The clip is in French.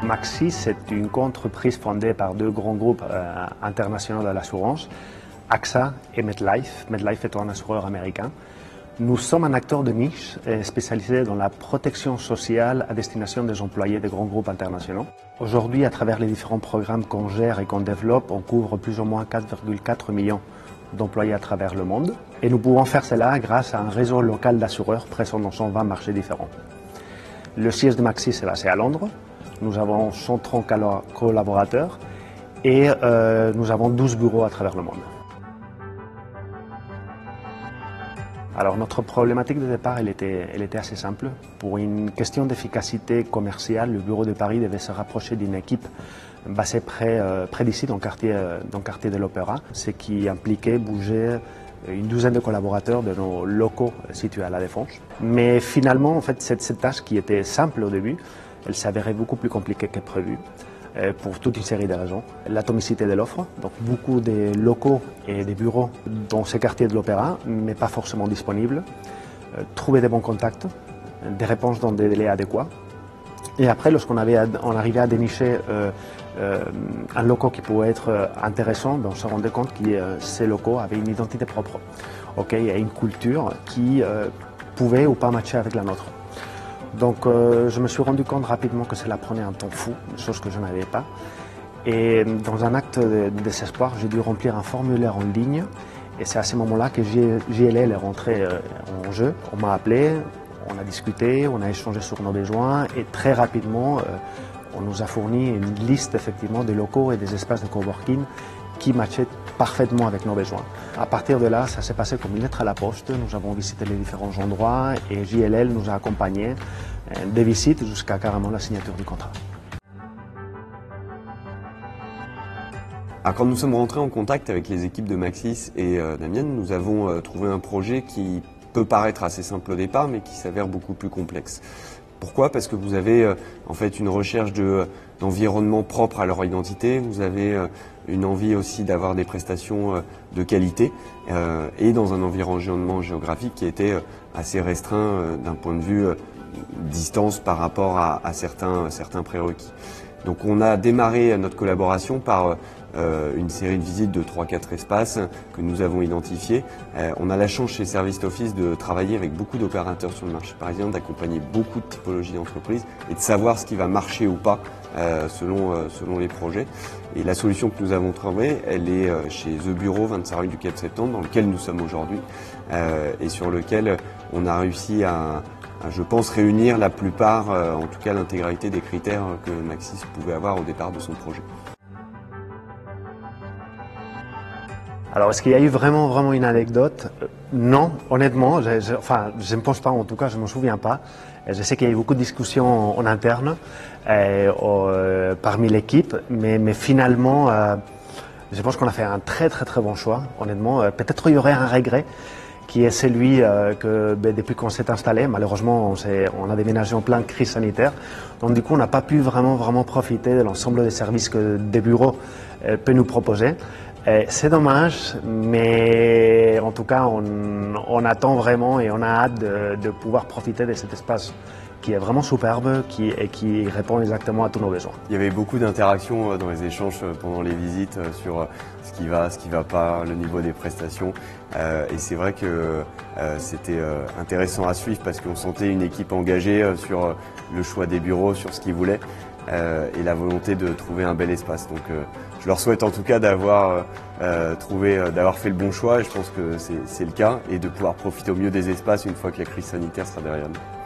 Maxis, c'est une entreprise fondée par deux grands groupes internationaux de l'assurance, AXA et MetLife. MetLife est un assureur américain. Nous sommes un acteur de niche spécialisé dans la protection sociale à destination des employés des grands groupes internationaux. Aujourd'hui, à travers les différents programmes qu'on gère et qu'on développe, on couvre plus ou moins 4,4 millions d'employés à travers le monde. Et nous pouvons faire cela grâce à un réseau local d'assureurs présent dans 120 marchés différents. Le siège de Maxis est basé à Londres. Nous avons 130 collaborateurs et nous avons 12 bureaux à travers le monde. Alors notre problématique de départ, elle était assez simple. Pour une question d'efficacité commerciale, le bureau de Paris devait se rapprocher d'une équipe basée près d'ici, dans le quartier de l'Opéra, ce qui impliquait bouger une douzaine de collaborateurs de nos locaux situés à La Défense. Mais finalement, en fait, cette tâche qui était simple au début, elle s'avérait beaucoup plus compliquée que prévu. Pour toute une série de raisons. L'atomicité de l'offre, donc beaucoup de locaux et des bureaux dans ces quartiers de l'Opéra, mais pas forcément disponibles. Trouver des bons contacts, des réponses dans des délais adéquats. Et après, lorsqu'on arrivait à dénicher un local qui pouvait être intéressant, on se rendait compte que ces locaux avaient une identité propre. Et une culture qui pouvait ou pas matcher avec la nôtre. Donc je me suis rendu compte rapidement que cela prenait un temps fou, chose que je n'avais pas. Et dans un acte de désespoir, j'ai dû remplir un formulaire en ligne. Et c'est à ce moment-là que JLL est rentré en jeu. On m'a appelé, on a discuté, on a échangé sur nos besoins. Et très rapidement, on nous a fourni une liste effectivement des locaux et des espaces de coworking qui matchaient parfaitement avec nos besoins. À partir de là, ça s'est passé comme une lettre à la poste. Nous avons visité les différents endroits et JLL nous a accompagnés des visites jusqu'à carrément la signature du contrat. Alors, quand nous sommes rentrés en contact avec les équipes de Maxis et Damien, nous avons trouvé un projet qui peut paraître assez simple au départ, mais qui s'avère beaucoup plus complexe. Pourquoi? Parce que vous avez en fait une recherche d'environnement propre à leur identité, vous avez une envie aussi d'avoir des prestations de qualité et dans un environnement géographique qui était assez restreint d'un point de vue distance par rapport à certains prérequis. Donc on a démarré notre collaboration par une série de visites de 3-4 espaces que nous avons identifiés. On a la chance chez Service Office de travailler avec beaucoup d'opérateurs sur le marché parisien, d'accompagner beaucoup de typologies d'entreprises et de savoir ce qui va marcher ou pas selon les projets. Et la solution que nous avons trouvée, elle est chez The Bureau, 25 rue du Cap Septembre, dans lequel nous sommes aujourd'hui et sur lequel on a réussi à je pense réunir la plupart, en tout cas l'intégralité des critères que Maxis pouvait avoir au départ de son projet. Alors, est-ce qu'il y a eu vraiment une anecdote? Non, honnêtement, je ne pense pas, en tout cas, je ne me souviens pas. Je sais qu'il y a eu beaucoup de discussions en interne parmi l'équipe, mais finalement, je pense qu'on a fait un très bon choix, honnêtement. Peut-être il y aurait un regret, qui est celui que depuis qu'on s'est installé, malheureusement, on a déménagé en pleine crise sanitaire. Donc du coup, on n'a pas pu vraiment profiter de l'ensemble des services que des bureaux peuvent nous proposer. C'est dommage, mais en tout cas, on attend vraiment et on a hâte de pouvoir profiter de cet espace qui est vraiment superbe et qui répond exactement à tous nos besoins. Il y avait beaucoup d'interactions dans les échanges pendant les visites sur ce qui va pas, le niveau des prestations. Et c'est vrai que c'était intéressant à suivre parce qu'on sentait une équipe engagée sur le choix des bureaux, sur ce qu'ils voulaient et la volonté de trouver un bel espace. Donc je leur souhaite en tout cas d'avoir fait le bon choix et je pense que c'est le cas et de pouvoir profiter au mieux des espaces une fois que la crise sanitaire sera derrière nous.